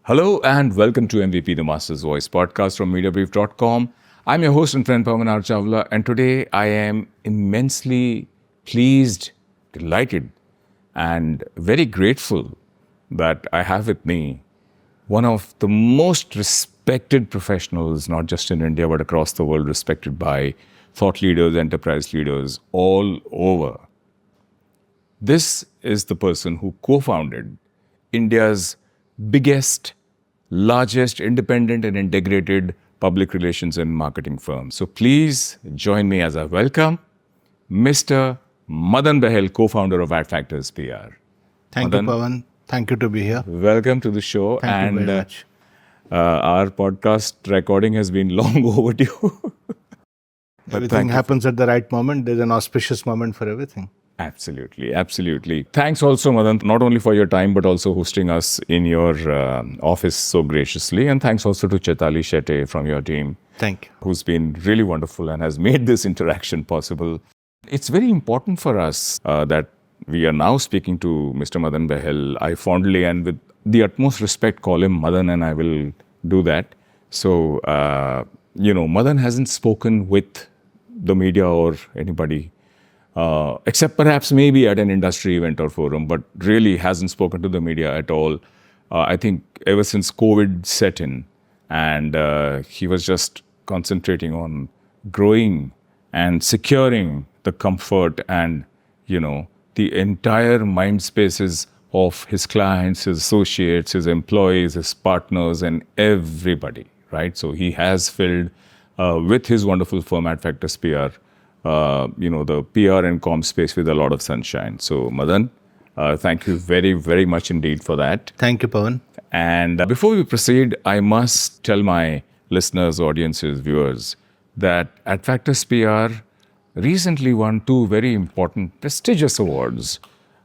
Hello and welcome to MVP The Master's Voice podcast from Mediabrief.com. I'm your host and friend Pawan R. Chawla, and today I am immensely pleased, delighted, and very grateful that I have with me one of the most respected professionals, not just in India but across the world, respected by thought leaders, enterprise leaders all over. This is the person who co-founded India's biggest, largest independent and integrated public relations and marketing firm. So please join me as I welcome Mr. Madan Bahal, co-founder of Adfactors PR. Thank you, Pawan. Thank you to be here. Welcome to the show. Thank you very much. Our podcast recording has been long overdue. Everything happens at the right moment. There's an auspicious moment for everything. Absolutely, absolutely. Thanks also, Madan, not only for your time, but also hosting us in your office so graciously. And thanks also to Chaitali Shetty from your team. Thank you. Who's been really wonderful and has made this interaction possible. It's very important for us that we are now speaking to Mr. Madan Bahal. I fondly and with the utmost respect call him Madan, and I will do that. So, Madan hasn't spoken with the media or anybody except perhaps maybe at an industry event or forum, but really hasn't spoken to the media at all. I think ever since COVID set in, and he was just concentrating on growing and securing the comfort and, the entire mind spaces of his clients, his associates, his employees, his partners, and everybody, right? So he has filled with his wonderful firm Adfactors PR, the PR and comm space with a lot of sunshine. So, Madan, thank you very, very much indeed for that. Thank you, Pawan. And before we proceed, I must tell my listeners, audiences, viewers, that Adfactors PR recently won 2 very important, prestigious awards.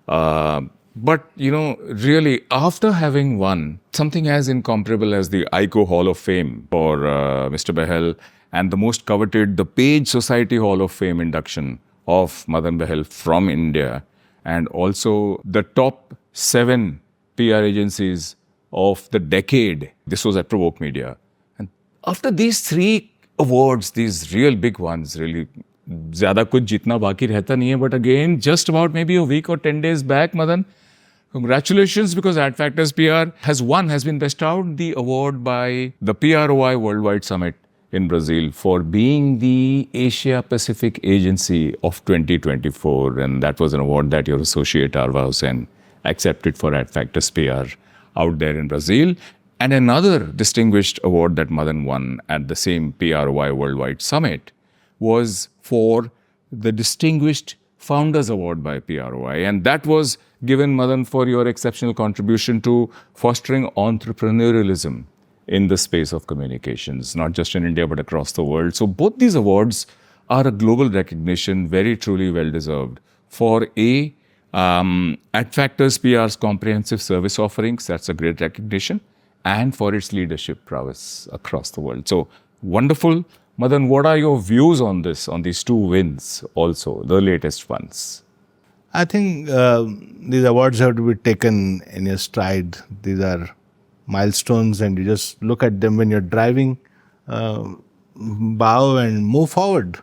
But, really, after having won something as incomparable as the ICO Hall of Fame for Mr. Bahal, and the most coveted, the Page Society Hall of Fame induction of Madan Bahal from India, and also the top 7 PR agencies of the decade. This was at Provoke Media. And after these 3 awards, these real big ones, really, ज़्यादा कुछ जीतना बाकी रहता नहीं है, but again, just about maybe a week or 10 days back, Madan, congratulations, because Adfactors PR has been bestowed the award by the PROI Worldwide Summit in Brazil for being the Asia Pacific Agency of 2024. And that was an award that your associate Arva Hussain accepted for Adfactors PR out there in Brazil. And another distinguished award that Madan won at the same PROI Worldwide Summit was for the Distinguished Founders Award by PROI. And that was given, Madan, for your exceptional contribution to fostering entrepreneurialism in the space of communications, not just in India, but across the world. So both these awards are a global recognition, very truly well-deserved, for Adfactors PR's comprehensive service offerings, that's a great recognition, and for its leadership prowess across the world. So wonderful. Madan, what are your views on these 2 wins also, the latest ones? I think these awards have to be taken in your stride. These are milestones, and you just look at them when you're driving, bow and move forward.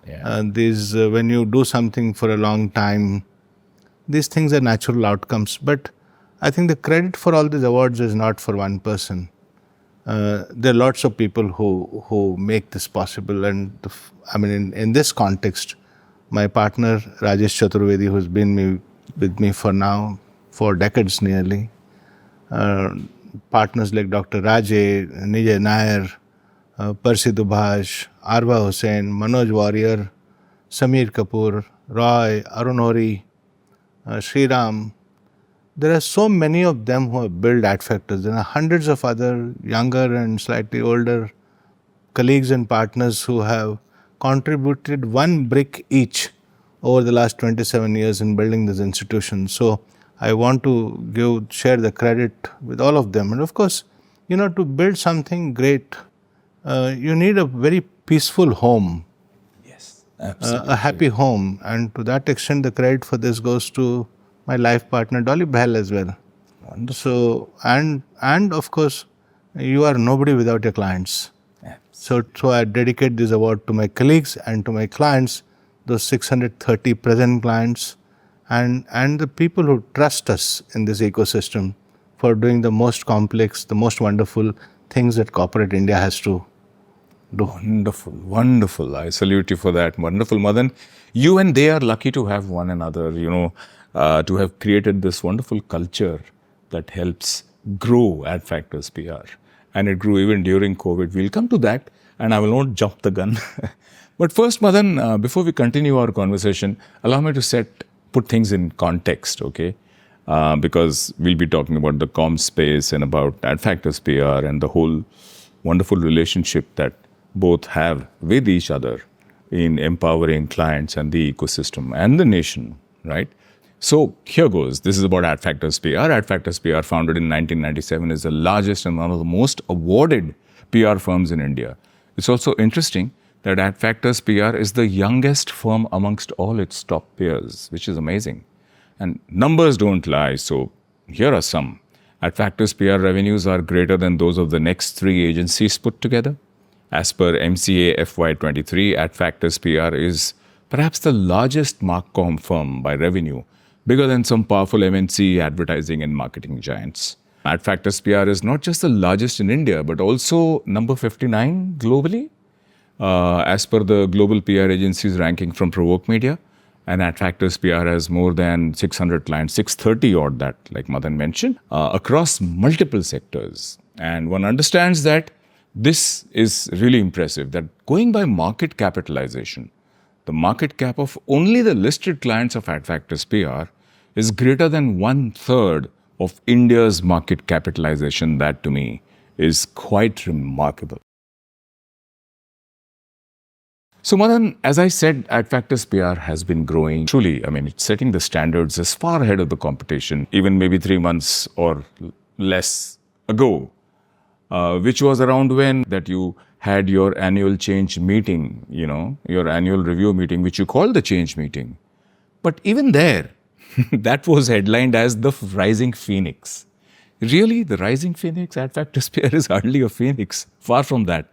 Yeah. When you do something for a long time, these things are natural outcomes. But I think the credit for all these awards is not for one person. There are lots of people who make this possible. And in this context, my partner Rajesh Chaturvedi, who's been with me for now 4 decades nearly, partners like Dr. Raje, Nijay Nair, Percy Dubhash, Arva Hussain, Manoj Warrior, Samir Kapoor, Roy, Arun Hori, Sriram. There are so many of them who have built Adfactors. There are hundreds of other younger and slightly older colleagues and partners who have contributed 1 brick each over the last 27 years in building this institution. So I want to share the credit with all of them. And of course, to build something great, you need a very peaceful home. Yes, absolutely. A happy home. And to that extent, the credit for this goes to my life partner, Dolly Bahal, as well. So, and of course, you are nobody without your clients. So I dedicate this award to my colleagues and to my clients, those 630 present clients, and the people who trust us in this ecosystem for doing the most complex, the most wonderful things that corporate India has to do. Wonderful, wonderful. I salute you for that. Wonderful, Madan. You and they are lucky to have one another, to have created this wonderful culture that helps grow Adfactors PR. And it grew even during COVID. We'll come to that, and I will not jump the gun. But first, Madan, before we continue our conversation, allow me to put things in context, okay? Because we'll be talking about the comm space and about Adfactors PR and the whole wonderful relationship that both have with each other in empowering clients and the ecosystem and the nation, right? So here goes. This is about Adfactors PR. Adfactors PR, founded in 1997, is the largest and one of the most awarded PR firms in India. It's also interesting that Adfactors PR is the youngest firm amongst all its top peers, which is amazing. And numbers don't lie, so here are some. Adfactors PR revenues are greater than those of the next three agencies put together. As per MCA FY23, Adfactors PR is perhaps the largest marcom firm by revenue, bigger than some powerful MNC advertising and marketing giants. Adfactors PR is not just the largest in India, but also number 59 globally, as per the global PR agencies ranking from Provoke Media. And Adfactors PR has more than 600 clients, 630 odd that, like Madan mentioned, across multiple sectors. And one understands that this is really impressive, that going by market capitalization, the market cap of only the listed clients of Adfactors PR is greater than 1/3 of India's market capitalization. That to me is quite remarkable. So Madan, as I said, Adfactors PR has been growing. Truly, I mean, it's setting the standards as far ahead of the competition, even maybe 3 months or less ago, which was around when that you had your annual change meeting, your annual review meeting, which you called the change meeting. But even there, that was headlined as the rising phoenix. Really, the rising phoenix? Adfactors PR is hardly a phoenix, far from that.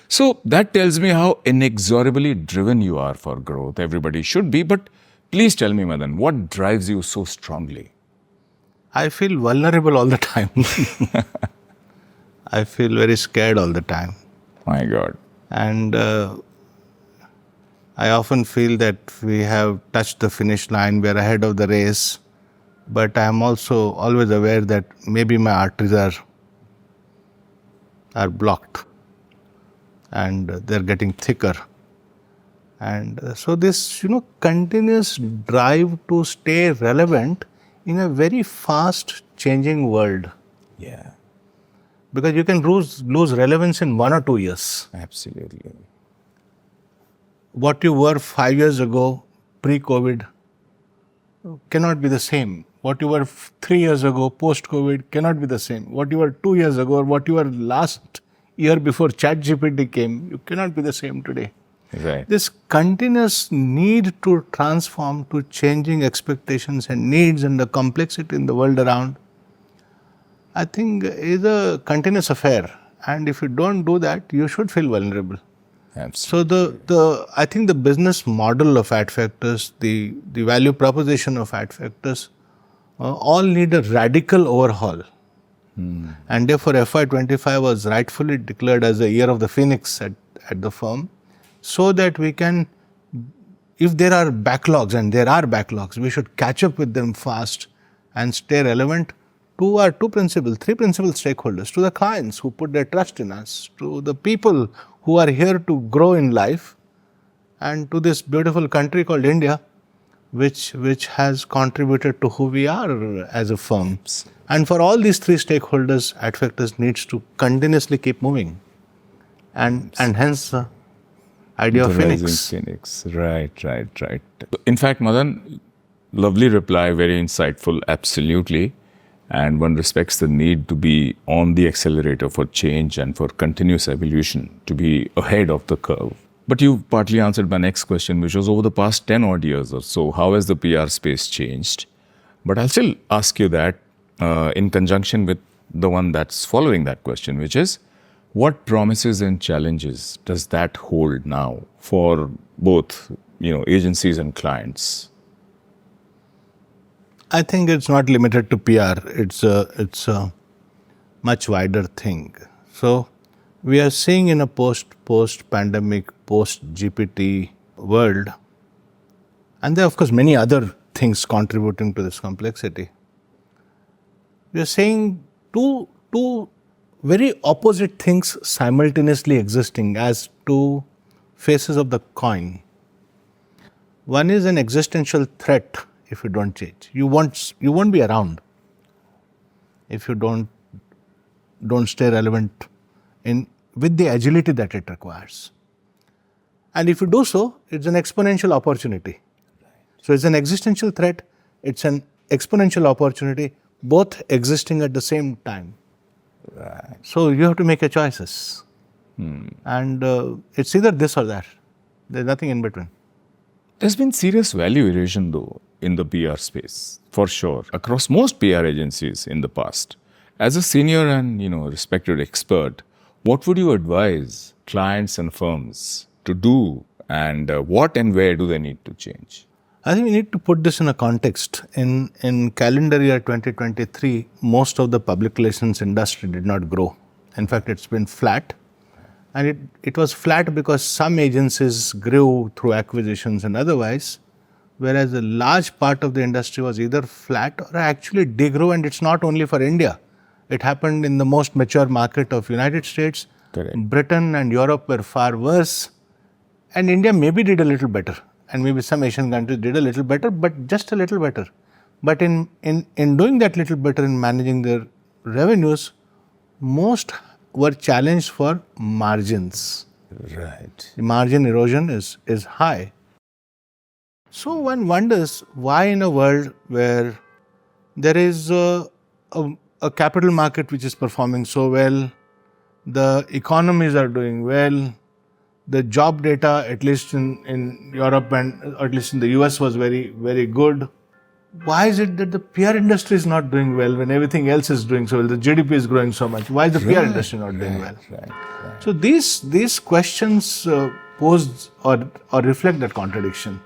So that tells me how inexorably driven you are for growth. Everybody should be, but please tell me, Madan, what drives you so strongly? I feel vulnerable all the time. I feel very scared all the time. My God. And I often feel that we have touched the finish line, we are ahead of the race. But I am also always aware that maybe my arteries are blocked and they're getting thicker. And so this, continuous drive to stay relevant in a very fast changing world. Yeah. Because you can lose relevance in 1 or 2 years. Absolutely. What you were 5 years ago, pre-COVID, cannot be the same. What you were 3 years ago, post-COVID, cannot be the same. What you were 2 years ago, or what you were last year before ChatGPT came, you cannot be the same today. Right. This continuous need to transform to changing expectations and needs and the complexity in the world around, I think is a continuous affair. And if you don't do that, you should feel vulnerable. Absolutely. So I think the business model of Adfactors, the value proposition of Adfactors, all need a radical overhaul. And therefore FY25 was rightfully declared as the year of the phoenix at the firm, so that we can, if there are backlogs, and there are backlogs, we should catch up with them fast and stay relevant to our three principal stakeholders, to the clients who put their trust in us, to the people who are here to grow in life, and to this beautiful country called India, which has contributed to who we are as a firm. And for all these three stakeholders, Adfactors needs to continuously keep moving. And hence the idea of phoenix. Rising phoenix. Right. In fact, Madan, lovely reply, very insightful, absolutely. And one respects the need to be on the accelerator for change and for continuous evolution, to be ahead of the curve. But you partly answered my next question, which was over the past 10 odd years or so, how has the PR space changed? But I'll still ask you that. in conjunction with the one that's following that question, which is what promises and challenges does that hold now for both agencies and clients? I think it's not limited to PR. It's a much wider thing. So we are seeing in a post-pandemic, post-GPT world, and there are of course many other things contributing to this complexity. We are seeing two very opposite things simultaneously existing as two faces of the coin. One is an existential threat if you don't change. You won't be around if you don't stay relevant with the agility that it requires. And if you do so, it's an exponential opportunity. So it's an existential threat, it's an exponential opportunity, both existing at the same time. Right. So you have to make your choices. And it's either this or that. There's nothing in between. There's been serious value erosion, though, in the PR space, for sure, across most PR agencies in the past. As a senior and respected expert, what would you advise clients and firms to do, and what and where do they need to change? I think we need to put this in a context. In calendar year 2023, most of the public relations industry did not grow. In fact, it's been flat. And it was flat because some agencies grew through acquisitions and otherwise, whereas a large part of the industry was either flat or actually degrew, and it's not only for India. It happened in the most mature market of United States. Correct. Britain and Europe were far worse. And India maybe did a little better. And maybe some Asian countries did a little better, but just a little better. But in doing that little better in managing their revenues, most were challenged for margins. Right. The margin erosion is high. So one wonders why in a world where there is a capital market which is performing so well, the economies are doing well, the job data, at least in Europe and or at least in the US, was very, very good. Why is it that the PR industry is not doing well when everything else is doing so well? The GDP is growing so much. Why is the PR industry not doing well? Right. So these questions pose or reflect that contradiction.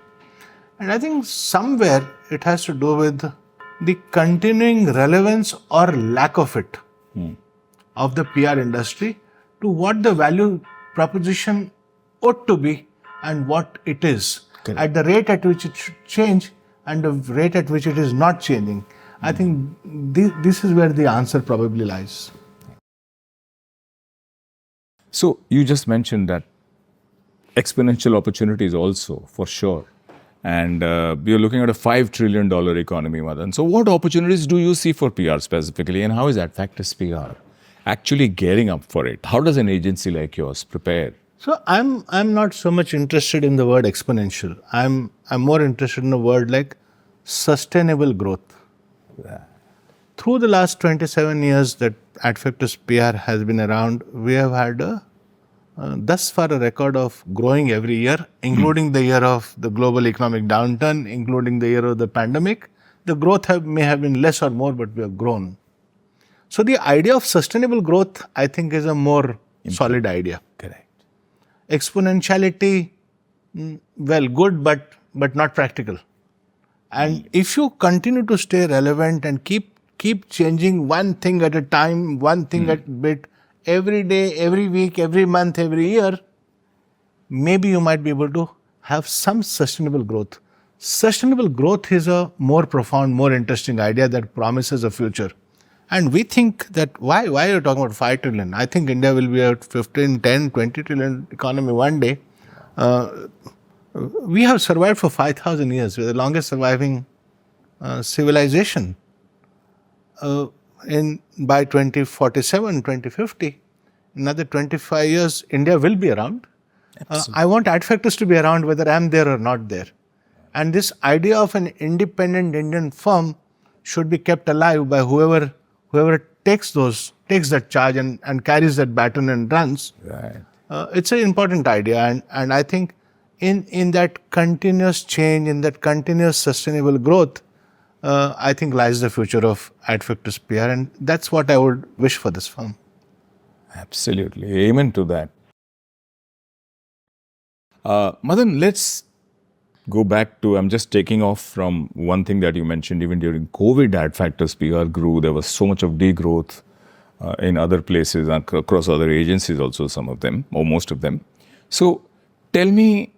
And I think somewhere it has to do with the continuing relevance or lack of it of the PR industry to what the value proposition ought to be and what it is. Correct. At the rate at which it should change and the rate at which it is not changing. I think this is where the answer probably lies. So you just mentioned that exponential opportunities also, for sure. And you're looking at a $5 trillion economy, Madan. So what opportunities do you see for PR specifically, and how is Adfactors PR actually gearing up for it? How does an agency like yours prepare? So I'm not so much interested in the word exponential. I'm more interested in a word like sustainable growth. Yeah. Through the last 27 years that Adfactors PR has been around, we have had thus far a record of growing every year, including the year of the global economic downturn, including the year of the pandemic. The growth may have been less or more, but we have grown. So the idea of sustainable growth, I think, is a more solid idea. Correct. Exponentiality, well, good, but not practical. And if you continue to stay relevant and keep changing one thing at a time, one thing at a bit, every day, every week, every month, every year, maybe you might be able to have some sustainable growth. Sustainable growth is a more profound, more interesting idea that promises a future. And we think that, why are you talking about 5 trillion? I think India will be a 15, 10, 20 trillion economy one day. We have survived for 5,000 years. We're the longest surviving civilization. By 2047, 2050, another 25 years, India will be around. I want Adfactors to be around whether I'm there or not there. And this idea of an independent Indian firm should be kept alive by whoever takes that charge and carries that baton and runs. Right. It's an important idea, and I think in that continuous change, in that continuous sustainable growth, I think lies the future of Adfactors PR, and that's what I would wish for this firm. Absolutely. Amen to that. Madan, let's go back to, I'm just taking off from one thing that you mentioned. Even during COVID, Adfactors PR grew. There was so much of degrowth in other places, across other agencies also, some of them, or most of them. So tell me,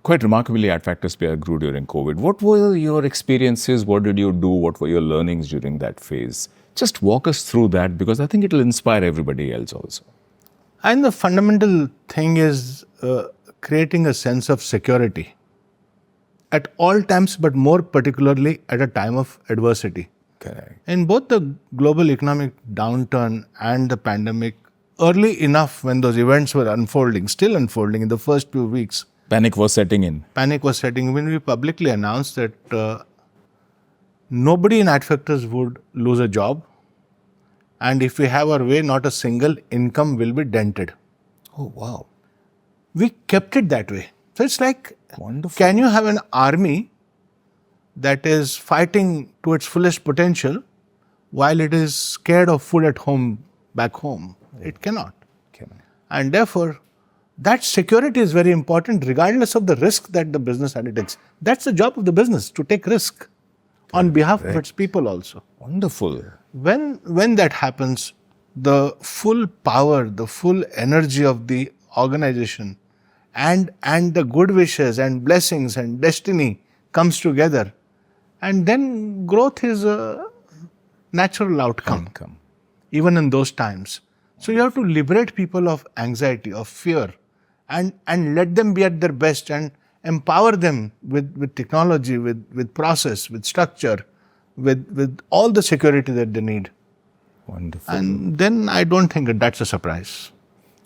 quite remarkably, Adfactors PR grew during COVID. What were your experiences? What did you do? What were your learnings during that phase? Just walk us through that, because I think it will inspire everybody else also. And the fundamental thing is creating a sense of security at all times, but more particularly at a time of adversity. Correct. In both the global economic downturn and the pandemic, early enough when those events were unfolding, still unfolding in the first few weeks, Panic was setting in. panic was setting. When we publicly announced that nobody in Adfactors would lose a job, and if we have our way, not a single income will be dented. Oh, wow. We kept it that way. So it's like, Wonderful. can you have an army that is fighting to its fullest potential while it is scared of food at home, back home? It cannot. And therefore, that security is very important regardless of the risk that the business undertakes. That's the job of the business, to take risk on behalf of its people also. Wonderful. When that happens, the full power, the full energy of the organization and the good wishes and blessings and destiny comes together, and then growth is a natural outcome, even in those times. So you have to liberate people of anxiety, of fear, and let them be at their best, and empower them with technology, with process, with structure, with all the security that they need. Wonderful. And then I don't think that that's a surprise.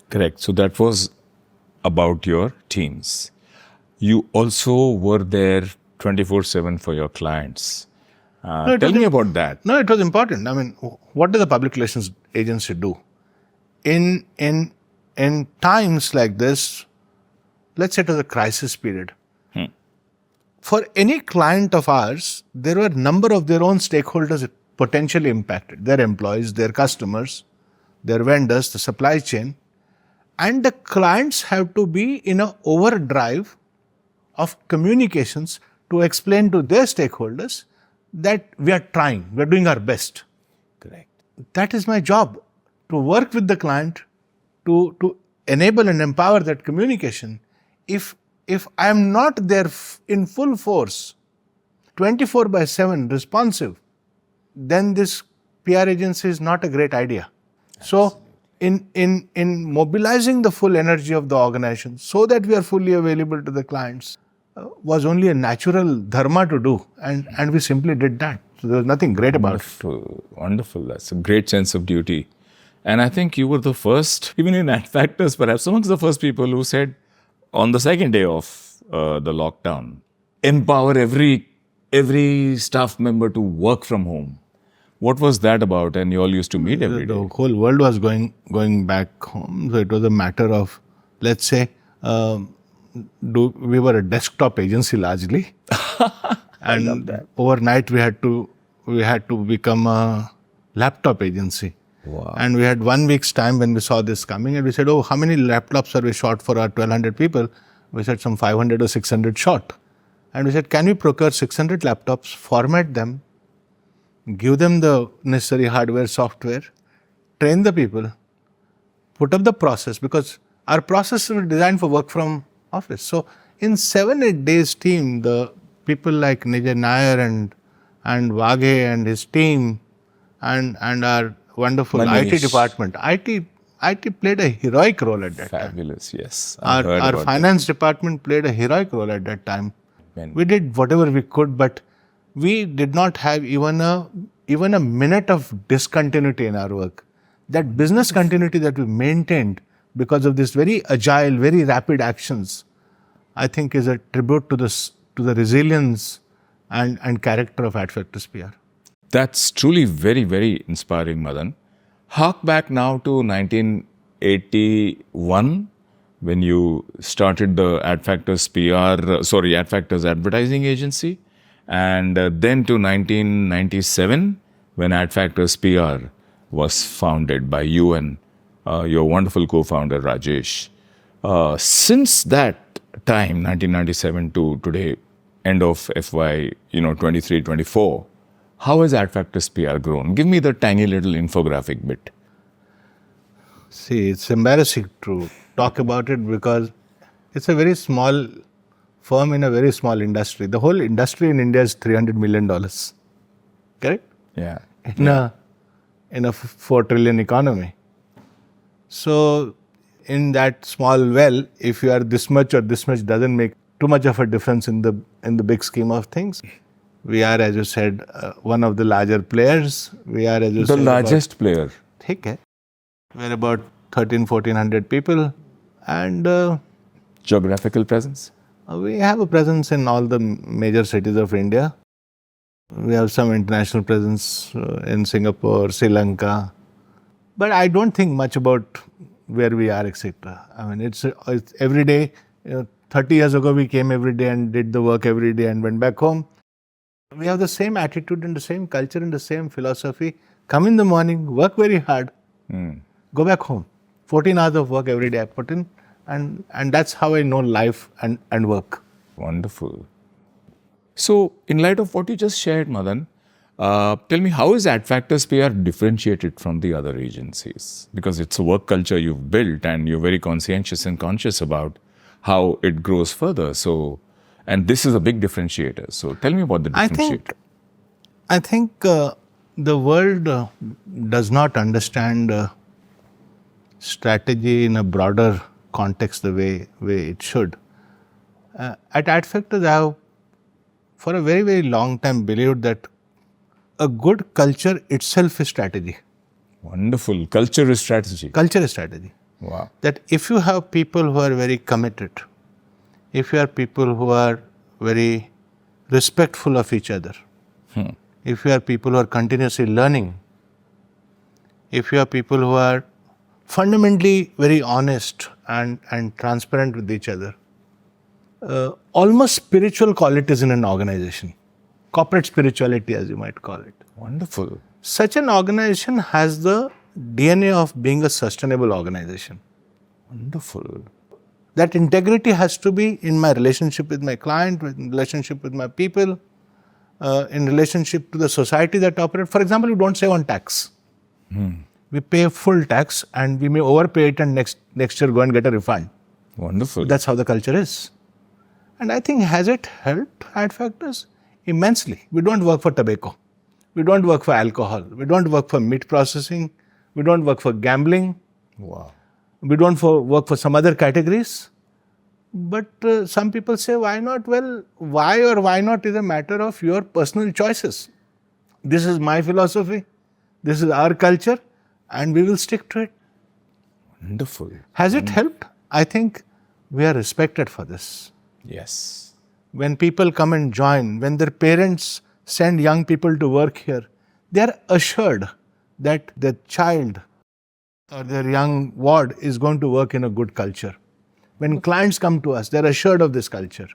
Correct. So that was about your teams. You also were there 24/7 for your clients. Tell me about that. No, it was important. I mean, what does a public relations agency do? In times like this, let's say it was a crisis period. For any client of ours, there were a number of their own stakeholders potentially impacted. Their employees, their customers, their vendors, the supply chain. And the clients have to be in an overdrive of communications to explain to their stakeholders that we are trying, we are doing our best. Correct. That is my job, to work with the client, to enable and empower that communication. If I am not there in full force, 24/7 responsive, then this PR agency is not a great idea. So in mobilizing the full energy of the organization so that we are fully available to the clients was only a natural dharma to do, and we simply did that. So there was nothing great about it. Wonderful. That's a great sense of duty. And I think you were the first, even in Adfactors, perhaps amongst the first people who said on the second day of the lockdown, empower every staff member to work from home. What was that about? And you all used to meet every day. The whole world was going back home. So it was a matter of, let's say, we were a desktop agency largely. And love that. Overnight we had to become a laptop agency. Wow. And we had 1 week's time when we saw this coming, and we said, oh, how many laptops are we short for our 1,200 people? We said some 500 or 600 short. And we said, can we procure 600 laptops, format them, give them the necessary hardware, software, train the people, put up the process, because our process was designed for work from office. So in 7-8 days team, the people like Nijay Nair and Wage and his team and our wonderful Manish. IT department. IT played a heroic role at that time. Fabulous, yes. Our finance department played a heroic role at that time. Man. We did whatever we could, but we did not have even a minute of discontinuity in our work. That business continuity that we maintained because of this very agile, very rapid actions, I think is a tribute to the resilience and character of Adfactors PR. That's truly very, very inspiring, Madan. Hark back now to 1981 when you started the Adfactors Advertising Agency. And then to 1997, when Adfactors PR was founded by you and your wonderful co-founder, Rajesh. Since that time, 1997 to today, end of FY 23, 24, how has Adfactors PR grown? Give me the tiny little infographic bit. See, it's embarrassing to talk about it because it's a very small firm in a very small industry. The whole industry in India is $300 million. Correct? Yeah. In a 4 trillion economy. So, in that small well, if you are this much or this much doesn't make too much of a difference in the big scheme of things. We are, as you said, one of the larger players. We are, as you said, the largest player. ठीक है. We're about 1,400 people, and Geographical presence? We have a presence in all the major cities of India. We have some international presence in Singapore, Sri Lanka. But I don't think much about where we are, etc. I mean, it's every day. 30 years ago, we came every day and did the work every day and went back home. We have the same attitude and the same culture and the same philosophy. Come in the morning, work very hard, go back home. 14 hours of work every day I put in. And that's how I know life and work. Wonderful. So, in light of what you just shared, Madan, tell me, how is Adfactors PR differentiated from the other agencies? Because it's a work culture you've built and you're very conscientious and conscious about how it grows further. So, and this is a big differentiator. So, tell me about the differentiator. I think the world does not understand strategy in a broader context the way it should. At Adfactors, I have for a very, very long time believed that a good culture itself is strategy. Wonderful. Culture is strategy. Culture is strategy. Wow. That if you have people who are very committed, if you are people who are very respectful of each other, if you are people who are continuously learning, if you are people who are fundamentally very honest and transparent with each other, almost spiritual qualities in an organization, corporate spirituality as you might call it. Wonderful. Such an organization has the DNA of being a sustainable organization. Wonderful. That integrity has to be in my relationship with my client, in relationship with my people, in relationship to the society that operate. For example, we don't save on tax. We pay full tax and we may overpay it and next year go and get a refund. Wonderful. That's how the culture is. And I think, has it helped Adfactors? Immensely. We don't work for tobacco. We don't work for alcohol. We don't work for meat processing. We don't work for gambling. Wow. We don't work for some other categories. But some people say, why not? Well, why or why not is a matter of your personal choices. This is my philosophy. This is our culture. And we will stick to it. Wonderful. Has it helped? I think we are respected for this. Yes. When people come and join, when their parents send young people to work here, they are assured that the child or their young ward is going to work in a good culture. When clients come to us, they are assured of this culture.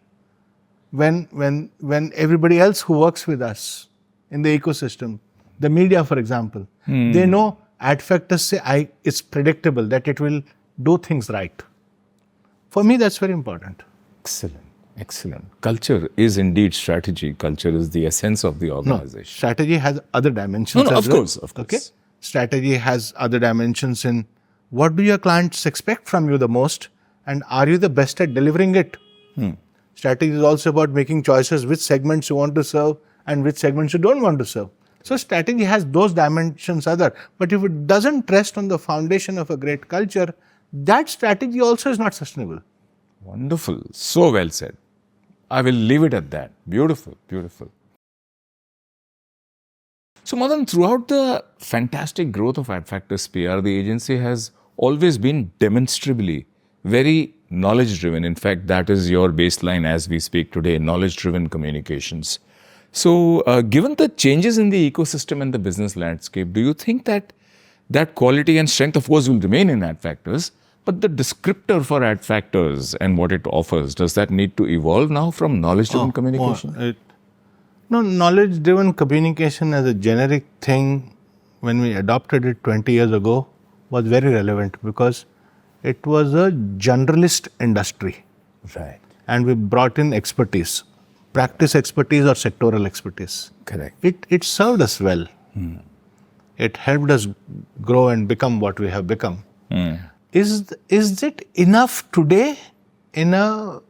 When everybody else who works with us in the ecosystem, the media, for example, they know Adfactors say it's predictable that it will do things right. For me, that's very important. Excellent. Excellent. Culture is indeed strategy. Culture is the essence of the organization. No, strategy has other dimensions. Of course. Okay? Strategy has other dimensions in what do your clients expect from you the most and are you the best at delivering it? Strategy is also about making choices which segments you want to serve and which segments you don't want to serve. So strategy has those dimensions other. But if it doesn't rest on the foundation of a great culture, that strategy also is not sustainable. Wonderful. So well said. I will leave it at that. Beautiful. Beautiful. So Madan, throughout the fantastic growth of Adfactors PR, the agency has always been demonstrably very knowledge-driven. In fact, that is your baseline as we speak today, knowledge-driven communications. So, given the changes in the ecosystem and the business landscape, do you think that that quality and strength, of course, will remain in Adfactors, but the descriptor for Adfactors and what it offers, does that need to evolve now from knowledge-driven communication? No, knowledge-driven communication as a generic thing, when we adopted it 20 years ago, was very relevant because it was a generalist industry. Right. And we brought in expertise, practice expertise or sectoral expertise. Correct. It served us well. It helped us grow and become what we have become. Is it enough today in a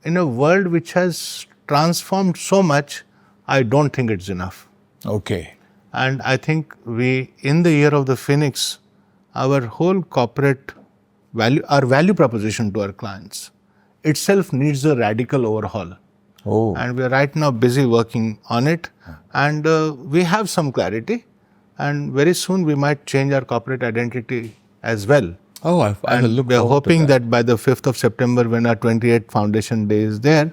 world which has transformed so much? I don't think it's enough. Okay. And I think in the year of the Phoenix, our whole corporate our value proposition to our clients itself needs a radical overhaul. Oh. And we are right now busy working on it. And we have some clarity. And very soon we might change our corporate identity as well. Oh, I will look We are forward to hoping that by the 5th of September, when our 28th Foundation Day is there,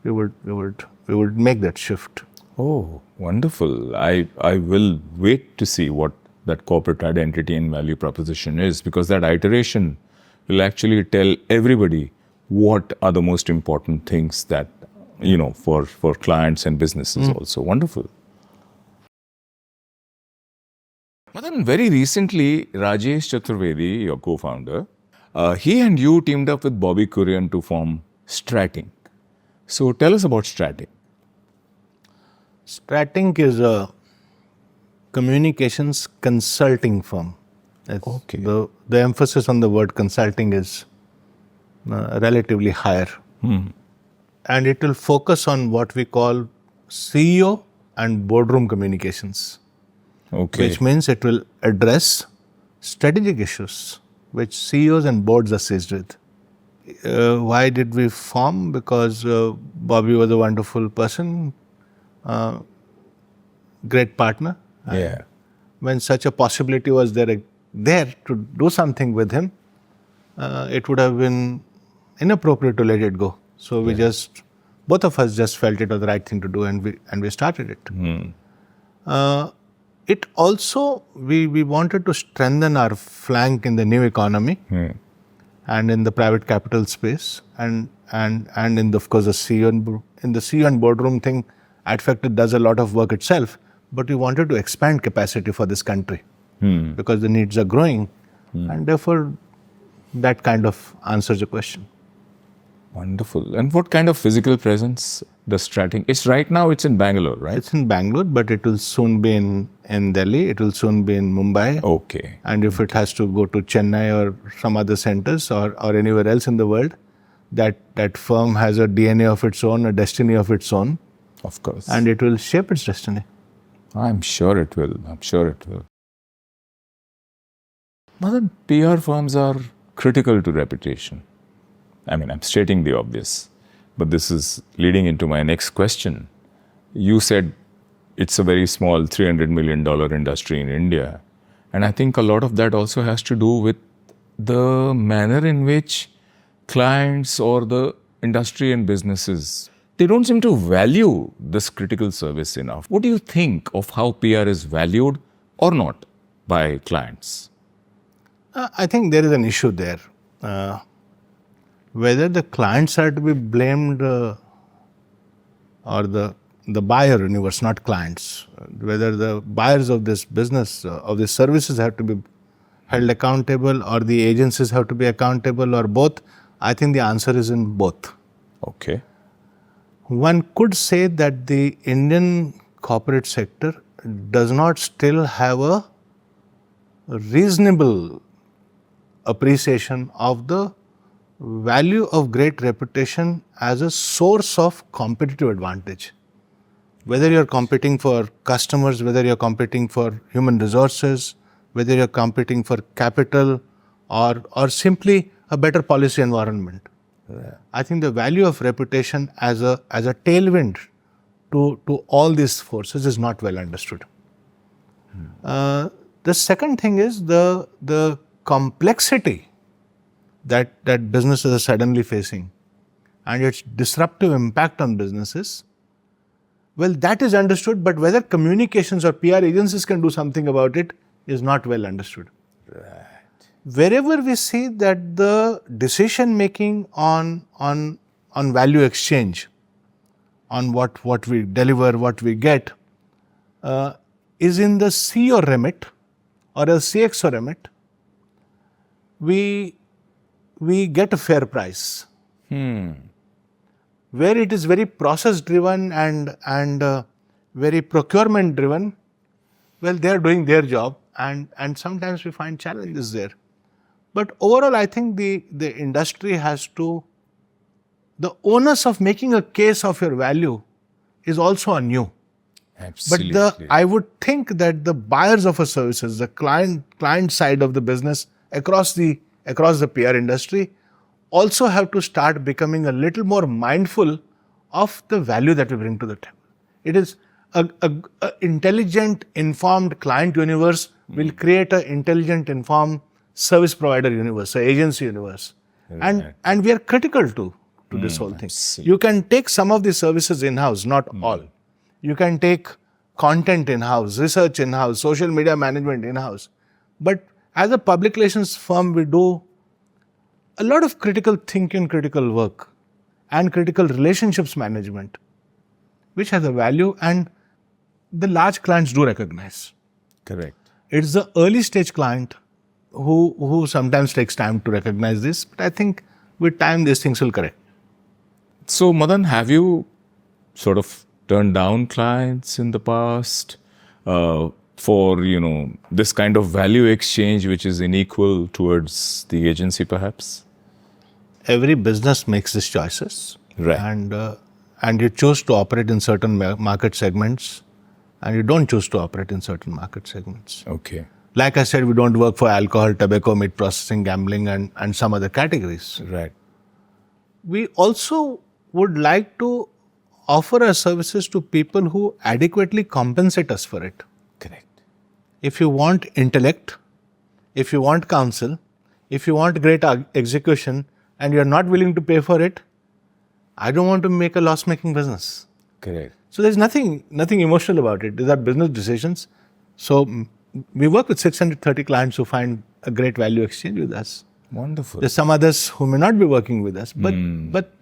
we would make that shift. Oh, wonderful. I will wait to see what that corporate identity and value proposition is, because that iteration will actually tell everybody what are the most important things that, for clients and businesses also. Wonderful. Madan, very recently, Rajesh Chaturvedi, your co-founder, he and you teamed up with Bobby Kurian to form Strating. So tell us about Strating. Strating is a communications consulting firm. Okay. The emphasis on the word consulting is relatively higher. And it will focus on what we call CEO and boardroom communications. Okay. Which means it will address strategic issues which CEOs and boards are seized with. Why did we form? Because Bobby was a wonderful person, great partner. Yeah. When such a possibility was there to do something with him, it would have been inappropriate to let it go. So both of us just felt it was the right thing to do, and we started it. It also, we wanted to strengthen our flank in the new economy and in the private capital space, and in of course the CEO and boardroom thing. Adfactors does a lot of work itself, but we wanted to expand capacity for this country because the needs are growing, and therefore that kind of answers the question. Wonderful. And what kind of physical presence does Strating? It's in Bangalore, right? It's in Bangalore, but it will soon be in Delhi. It will soon be in Mumbai. Okay. And if it has to go to Chennai or some other centers or anywhere else in the world, that firm has a DNA of its own, a destiny of its own. Of course. And it will shape its destiny. I'm sure it will. Madan, PR firms are critical to reputation. I mean, I'm stating the obvious, but this is leading into my next question. You said it's a very small $300 million industry in India. And I think a lot of that also has to do with the manner in which clients or the industry and businesses, they don't seem to value this critical service enough. What do you think of how PR is valued or not by clients? I think there is an issue there. Whether the clients are to be blamed or the buyer universe, not clients, whether the buyers of this business, of these services have to be held accountable or the agencies have to be accountable or both, I think the answer is in both. Okay. One could say that the Indian corporate sector does not still have a reasonable appreciation of the value of great reputation as a source of competitive advantage. Whether you're competing for customers, whether you're competing for human resources, whether you're competing for capital or simply a better policy environment. I think the value of reputation as a tailwind to all these forces is not well understood. The second thing is the complexity that businesses are suddenly facing and its disruptive impact on businesses. Well, that is understood, but whether communications or PR agencies can do something about it is not well understood. Right. Wherever we see that the decision making on value exchange on what we deliver, what we get, is in the C or remit or a CX or remit, we get a fair price. Where it is very process driven and very procurement driven, well, they are doing their job, and sometimes we find challenges there. But overall, I think the industry has to, the onus of making a case of your value is also on you. Absolutely. But I would think that the buyers of a services, the client side of the business across the PR industry, also have to start becoming a little more mindful of the value that we bring to the table. It is a intelligent, informed client universe will create an intelligent, informed service provider universe, an agency universe, and we are critical to this whole thing. Absolutely. You can take some of the services in-house, not all. You can take content in-house, research in-house, social media management in-house. But as a public relations firm, we do a lot of critical thinking, critical work, and critical relationships management, which has a value, and the large clients do recognize. Correct. It's the early stage client who sometimes takes time to recognize this, but I think with time these things will correct. So, Madan, have you sort of turned down clients in the past for, this kind of value exchange which is unequal towards the agency perhaps? Every business makes these choices. Right. And you choose to operate in certain market segments, and you don't choose to operate in certain market segments. Okay. Like I said, we don't work for alcohol, tobacco, meat processing, gambling, and some other categories. Right. We also would like to offer our services to people who adequately compensate us for it. Correct. If you want intellect, if you want counsel, if you want great execution, and you're not willing to pay for it, I don't want to make a loss-making business. Correct. So there's nothing emotional about it. These are business decisions. So we work with 630 clients who find a great value exchange with us. Wonderful. There's some others who may not be working with us, but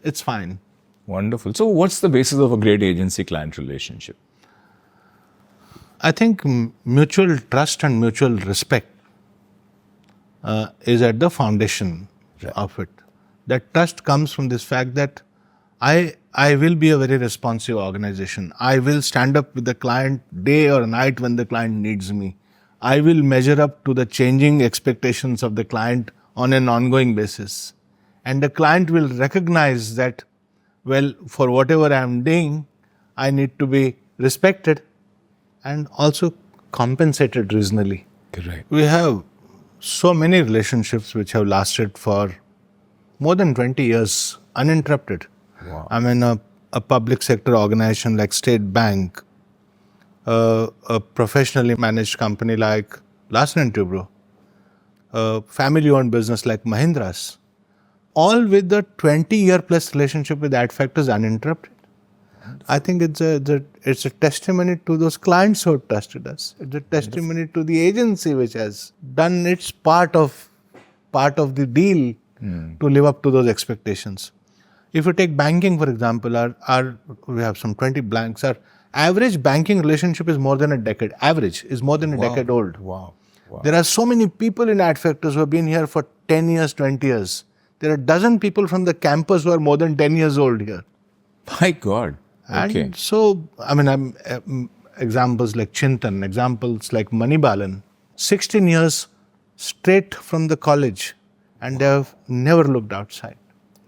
it's fine. Wonderful. So, what's the basis of a great agency-client relationship? I think mutual trust and mutual respect is at the foundation of it. That trust comes from this fact that I will be a very responsive organization. I will stand up with the client day or night when the client needs me. I will measure up to the changing expectations of the client on an ongoing basis. And the client will recognize that, well, for whatever I am doing, I need to be respected and also compensated reasonably. Correct. We have so many relationships which have lasted for more than 20 years uninterrupted. Wow. I mean, a public sector organization like State Bank, a professionally managed company like Larsen & Toubro, a family-owned business like Mahindra's, all with a 20-year plus relationship with Adfactors uninterrupted. I think it's a testimony to those clients who have trusted us. It's a testimony to the agency which has done its part of the deal to live up to those expectations. If you take banking, for example, we have some 20 banks. Our average banking relationship is more than a decade. Average is more than a decade old. Wow. Wow. There are so many people in Adfactors who have been here for 10 years, 20 years. There are a dozen people from the campus who are more than 10 years old here. My God. Okay. And so, I mean, examples like Chintan, examples like Manibalan, 16 years straight from the college, and they have never looked outside.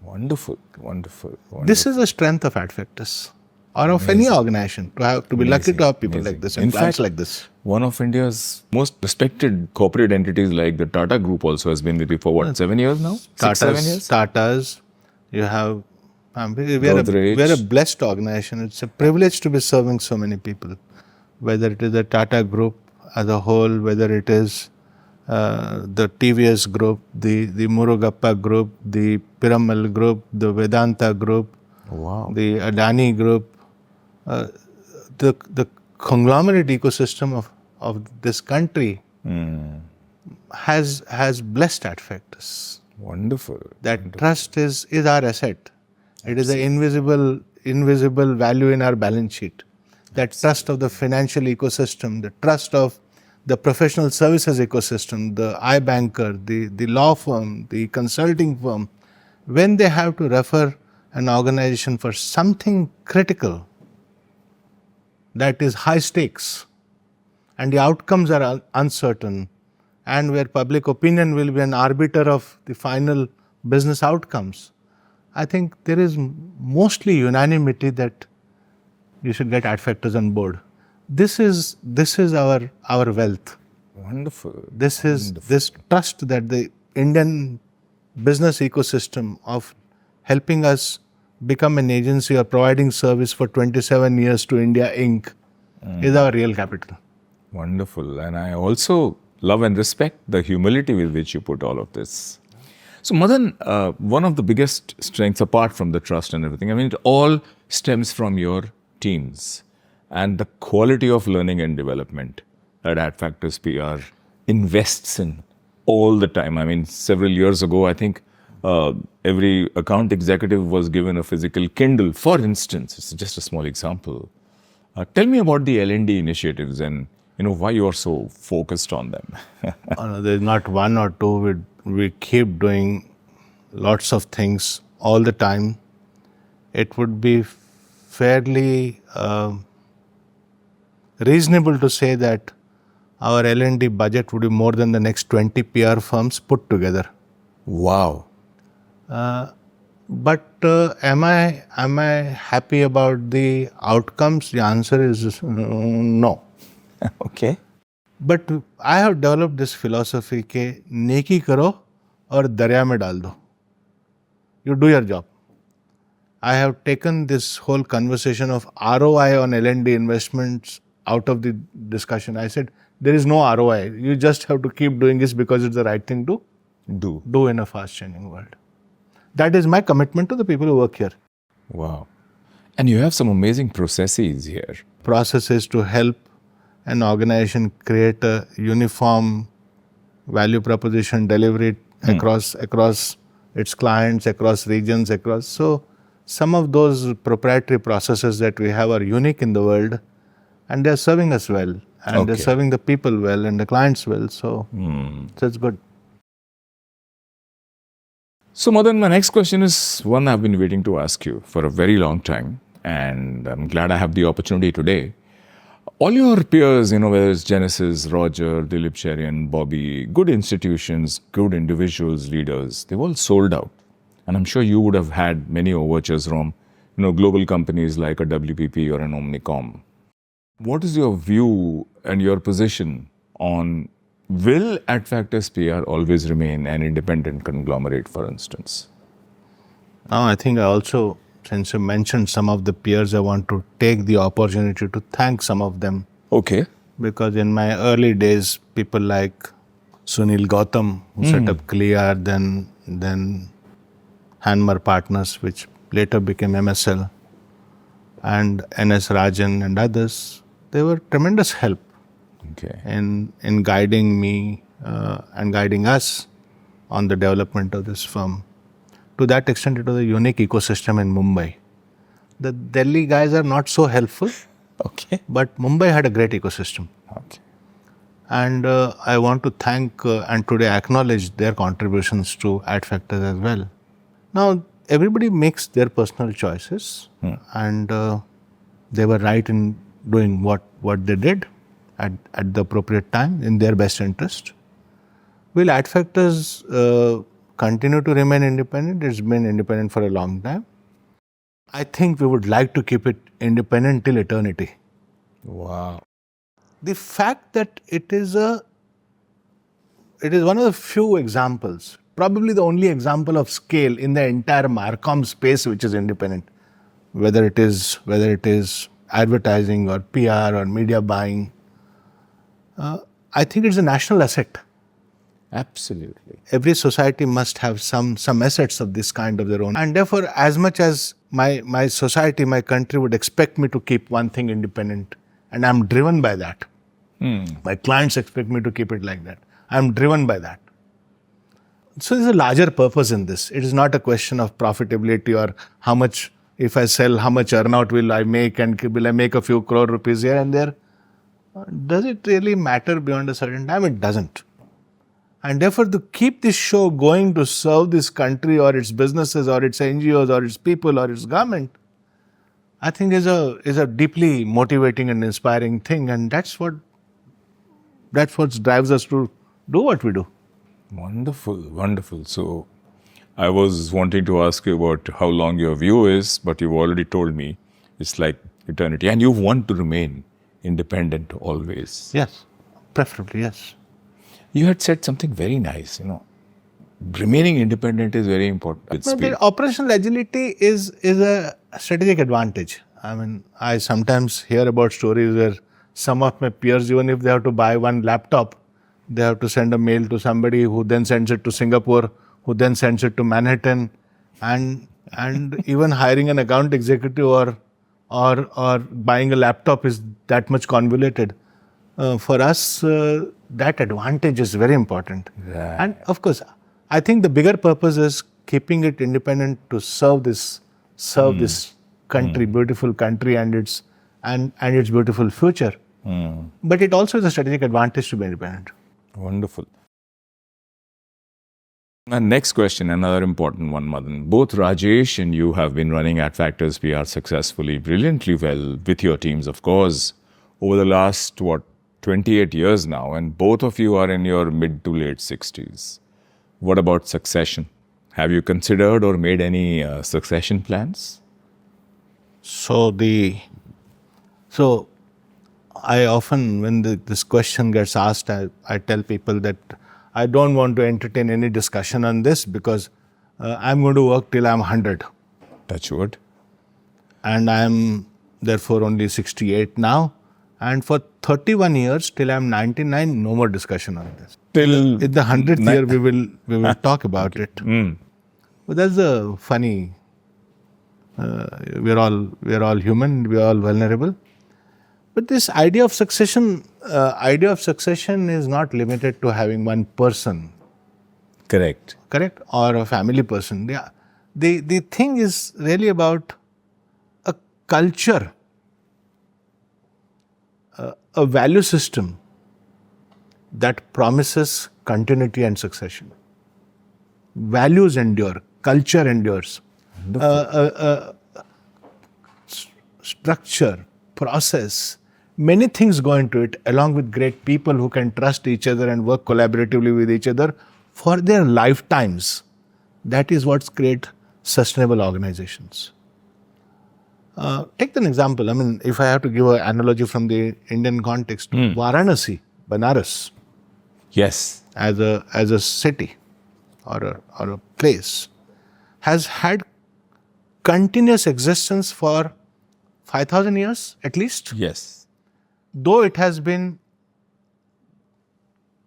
Wonderful. Wonderful. This is the strength of Adfactors or of any organization, to be lucky to have people like this and clients like this. One of India's most respected corporate entities like the Tata Group also has been with you for what, 7 years now? 6, 7 years? Tatas, you have, we're a blessed organization. It's a privilege to be serving so many people, whether it is the Tata Group as a whole, whether it is the TVS Group, the Murugappa Group, the Piramal Group, the Vedanta Group, Wow. the Adani Group, the conglomerate ecosystem of this country has blessed Adfactors. Wonderful. That trust is our asset. It is an invisible invisible value in our balance sheet. That trust of the financial ecosystem, the trust of the professional services ecosystem, the iBanker, the law firm, the consulting firm, when they have to refer an organization for something critical that is high stakes and the outcomes are uncertain, and where public opinion will be an arbiter of the final business outcomes, I think there is mostly unanimity that you should get Adfactors on board. This is our wealth. Wonderful. This is this trust that the Indian business ecosystem of helping us become an agency or providing service for 27 years to India Inc. is our real capital. Wonderful. And I also love and respect the humility with which you put all of this. So, Madan, one of the biggest strengths, apart from the trust and everything, I mean, it all stems from your teams and the quality of learning and development that Adfactors PR invests in all the time. I mean, several years ago, I think every account executive was given a physical Kindle, for instance. It's just a small example. Tell me about the L&D initiatives and why you are so focused on them. No, there's not one or two. We keep doing lots of things all the time. It would be fairly reasonable to say that our L&D budget would be more than the next 20 PR firms put together. Wow. But am I happy about the outcomes? The answer is no. Okay. But I have developed this philosophy कि नेकी करो और दरिया में डाल दो. You do your job. I have taken this whole conversation of ROI on L&D investments out of the discussion. I said, there is no ROI. You just have to keep doing this because it's the right thing to do in a fast-changing world. That is my commitment to the people who work here. Wow. And you have some amazing processes here. Processes to help an organization create a uniform value proposition, deliver it across its clients, across regions, So some of those proprietary processes that we have are unique in the world, and they're serving us well, and they're serving the people well and the clients well. So it's good. So, Madan, my next question is one I've been waiting to ask you for a very long time, and I'm glad I have the opportunity today. All your peers, whether it's Genesis, Roger, Dilip Cherian, Bobby, good institutions, good individuals, leaders, they've all sold out. And I'm sure you would have had many overtures from, global companies like a WPP or an Omnicom. What is your view and your position on, will Adfactors PR always remain an independent conglomerate, for instance? Now, I think I also, since you mentioned some of the peers, I want to take the opportunity to thank some of them. Okay. Because in my early days, people like Sunil Gautam, who set up Clear, then Hanmer Partners, which later became MSL, and NS Rajan and others, they were tremendous help in guiding me and guiding us on the development of this firm. To that extent, it was a unique ecosystem in Mumbai. The Delhi guys are not so helpful, but Mumbai had a great ecosystem. And I want to thank and today acknowledge their contributions to Adfactors as well. Now, everybody makes their personal choices, and they were right in doing what they did at the appropriate time in their best interest. Will Adfactors continue to remain independent? It's been independent for a long time. I think we would like to keep it independent till eternity. Wow. The fact that it is one of the few examples, probably the only example of scale in the entire Marcom space which is independent, whether it is advertising or PR or media buying. I think it's a national asset. Absolutely. Every society must have some assets of this kind of their own. And therefore, as much as my society, my country would expect me to keep one thing independent, and I'm driven by that. My clients expect me to keep it like that. I'm driven by that. So there's a larger purpose in this. It is not a question of profitability or how much if I sell, how much earnout will I make, and will I make a few crore rupees here and there? Does it really matter beyond a certain time? It doesn't. And therefore, to keep this show going to serve this country or its businesses or its NGOs or its people or its government, I think is a deeply motivating and inspiring thing, and that's what drives us to do what we do. Wonderful, wonderful. So, I was wanting to ask you about how long your view is, but you've already told me it's like eternity. And you want to remain independent always. Yes, preferably, yes. You had said something very nice, remaining independent is very important. With No, speed. the operational agility is a strategic advantage. I mean, I sometimes hear about stories where some of my peers, even if they have to buy one laptop, they have to send a mail to somebody who then sends it to Singapore, who then sends it to Manhattan, and even hiring an account executive or buying a laptop is that much convoluted. For us, that advantage is very important. Right. And of course, I think the bigger purpose is keeping it independent to serve this country, beautiful country, and its beautiful future. But it also is a strategic advantage to be independent. Wonderful. And next question, another important one, Madan. Both Rajesh and you have been running Adfactors PR successfully, brilliantly well, with your teams, of course, over the last, 28 years now, and both of you are in your mid to late 60s. What about succession? Have you considered or made any succession plans? So I often, when this question gets asked, I tell people that I don't want to entertain any discussion on this because I'm going to work till I'm 100. Touch wood. And I'm therefore only 68 now. And for 31 years, till I'm 99, no more discussion on this. Till In the 100th year, we will talk about it. But that's a funny. We're all human. We're all vulnerable. But this idea of succession is not limited to having one person, Correct. or a family person. Yeah, the thing is really about a culture, a value system that promises continuity and succession. Values endure, culture endures. Structure, process, many things go into it, along with great people who can trust each other and work collaboratively with each other for their lifetimes. That is what creates sustainable organizations. Take an example. I mean, if I have to give an analogy from the Indian context, Varanasi, Banaras, Yes. as a city or a place, has had continuous existence for 5,000 years at least, Yes. though it has been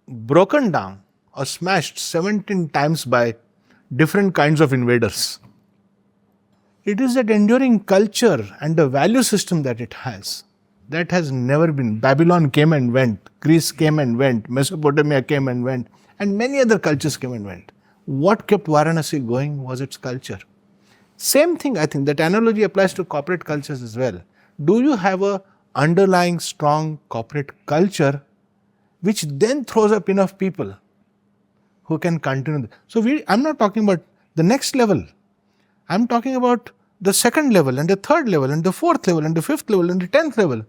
broken down or smashed 17 times by different kinds of invaders. It is that enduring culture and the value system that it has that has never been. Babylon came and went, Greece came and went, Mesopotamia came and went, and many other cultures came and went. What kept Varanasi going was its culture. Same thing, I think, that analogy applies to corporate cultures as well. Do you have a underlying strong corporate culture which then throws up enough people who can continue? So I'm not talking about the next level. I'm talking about the second level and the third level and the fourth level and the fifth level and the 10th level.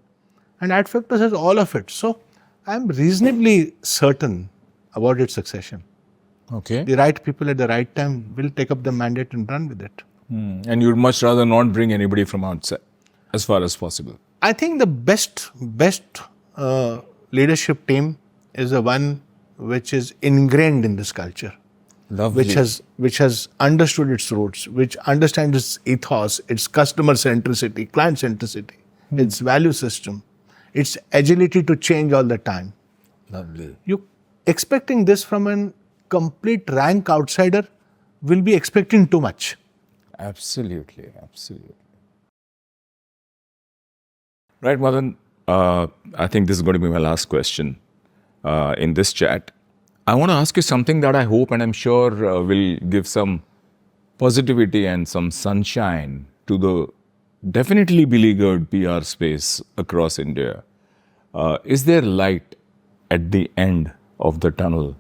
And Adfactors has all of it. So I'm reasonably certain about its succession. Okay. The right people at the right time will take up the mandate and run with it. And you'd much rather not bring anybody from outside as far as possible. I think the best leadership team is the one which is ingrained in this culture, Lovely. which has understood its roots, which understands its ethos, its customer centricity, client centricity, its value system, its agility to change all the time. Lovely. You expecting this from a complete rank outsider will be expecting too much. Absolutely. Absolutely. Right, Madan. I think this is going to be my last question in this chat. I want to ask you something that I hope and I'm sure will give some positivity and some sunshine to the definitely beleaguered PR space across India. Is there light at the end of the tunnel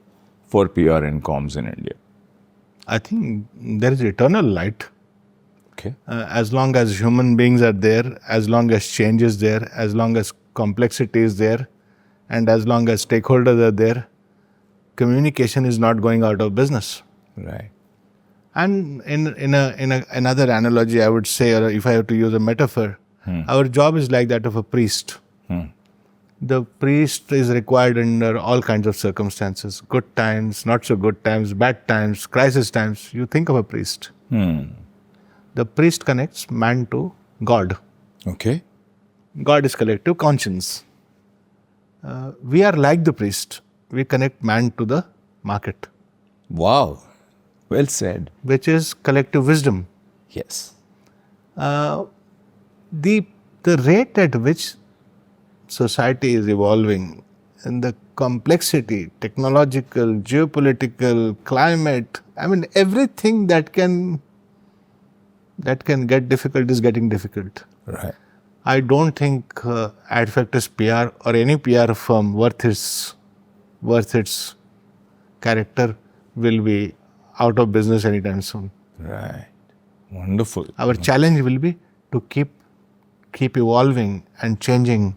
for PR and comms in India? I think there is eternal light. Okay. As long as human beings are there, as long as change is there, as long as complexity is there, and as long as stakeholders are there, communication is not going out of business. Right. And another analogy, I would say, or if I have to use a metaphor, our job is like that of a priest. The priest is required under all kinds of circumstances, good times, not so good times, bad times, crisis times. You think of a priest. The priest connects man to God. Okay. God is collective conscience. We are like the priest. We connect man to the market, Wow. Well said. which is collective wisdom. Yes. The rate at which society is evolving and the complexity, technological, geopolitical, climate, I mean everything that can get difficult is getting difficult. Right. I don't think Adfactors PR or any PR firm worth its character will be out of business anytime soon. Right. Wonderful. Our challenge will be to keep evolving and changing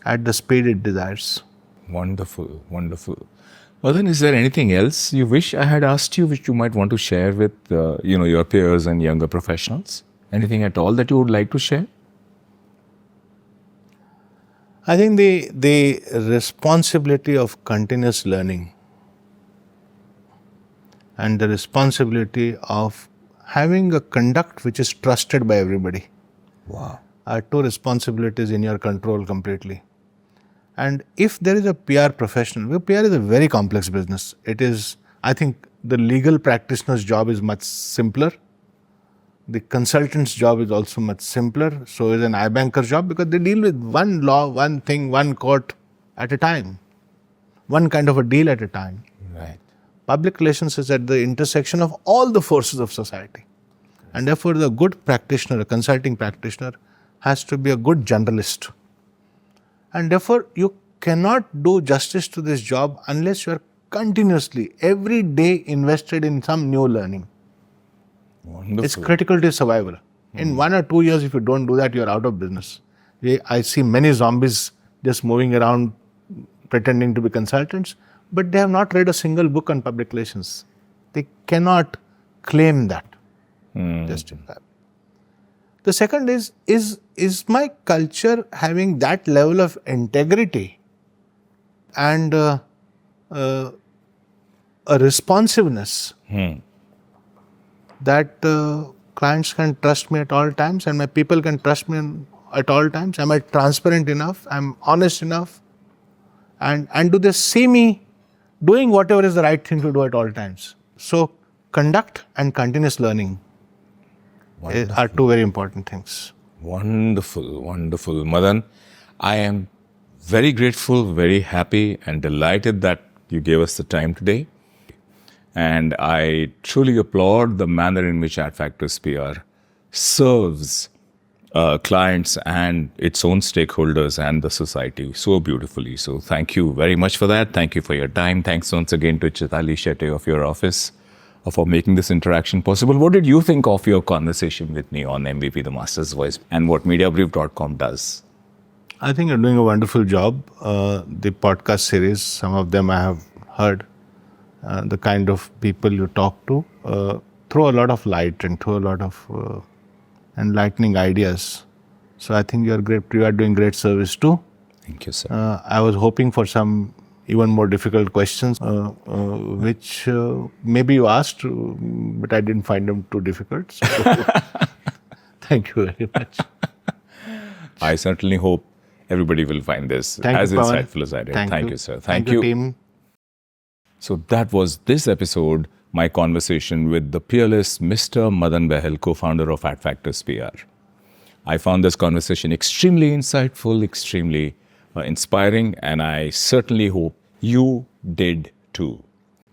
at the speed it desires. Wonderful. Wonderful. Madan, is there anything else you wish I had asked you, which you might want to share with your peers and younger professionals? Anything at all that you would like to share? I think the responsibility of continuous learning and the responsibility of having a conduct which is trusted by everybody Wow. are two responsibilities in your control completely. And if there is a PR professional, well, PR is a very complex business. It is, I think, the legal practitioner's job is much simpler. The consultant's job is also much simpler. So is an iBanker's job because they deal with one law, one thing, one court at a time, one kind of a deal at a time. Right. Public relations is at the intersection of all the forces of society. And therefore, the good practitioner, a consulting practitioner, has to be a good generalist. And therefore, you cannot do justice to this job unless you are continuously, every day invested in some new learning. Wonderful. It's critical to survival. In 1 or 2 years, if you don't do that, you're out of business. I see many zombies just moving around pretending to be consultants, but they have not read a single book on public relations. They cannot claim that. Justify. The second is my culture having that level of integrity and a responsiveness that clients can trust me at all times and my people can trust me at all times. Am I transparent enough? I'm honest enough? And do they see me doing whatever is the right thing to do at all times? So conduct and continuous learning are two very important things. Wonderful, wonderful. Madan, I am very grateful, very happy and delighted that you gave us the time today. And I truly applaud the manner in which Adfactors PR serves clients and its own stakeholders and the society so beautifully. So thank you very much for that. Thank you for your time. Thanks once again to Chitali Shetty of your office for making this interaction possible. What did you think of your conversation with me on MVP The Master's Voice and what Mediabrief.com does? I think you're doing a wonderful job. The podcast series, some of them I have heard. The kind of people you talk to throw a lot of light and throw a lot of enlightening ideas. So I think you are doing great service too. Thank you, sir. I was hoping for some even more difficult questions, which maybe you asked, but I didn't find them too difficult. So thank you very much. I certainly hope everybody will find this as insightful as I did. Thank you, sir. Thank you, team. So that was this episode, my conversation with the peerless Mr. Madan Bahal, co-founder of Adfactors PR. I found this conversation extremely insightful, extremely inspiring, and I certainly hope you did too.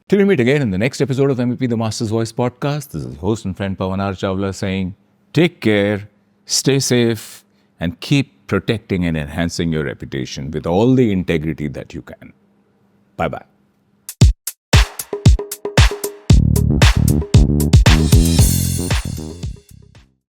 Till we meet again in the next episode of MVP The Master's Voice podcast, this is host and friend Pawan R. Chawla saying, take care, Stay safe and keep protecting and enhancing your reputation with all the integrity that you can. Bye-bye.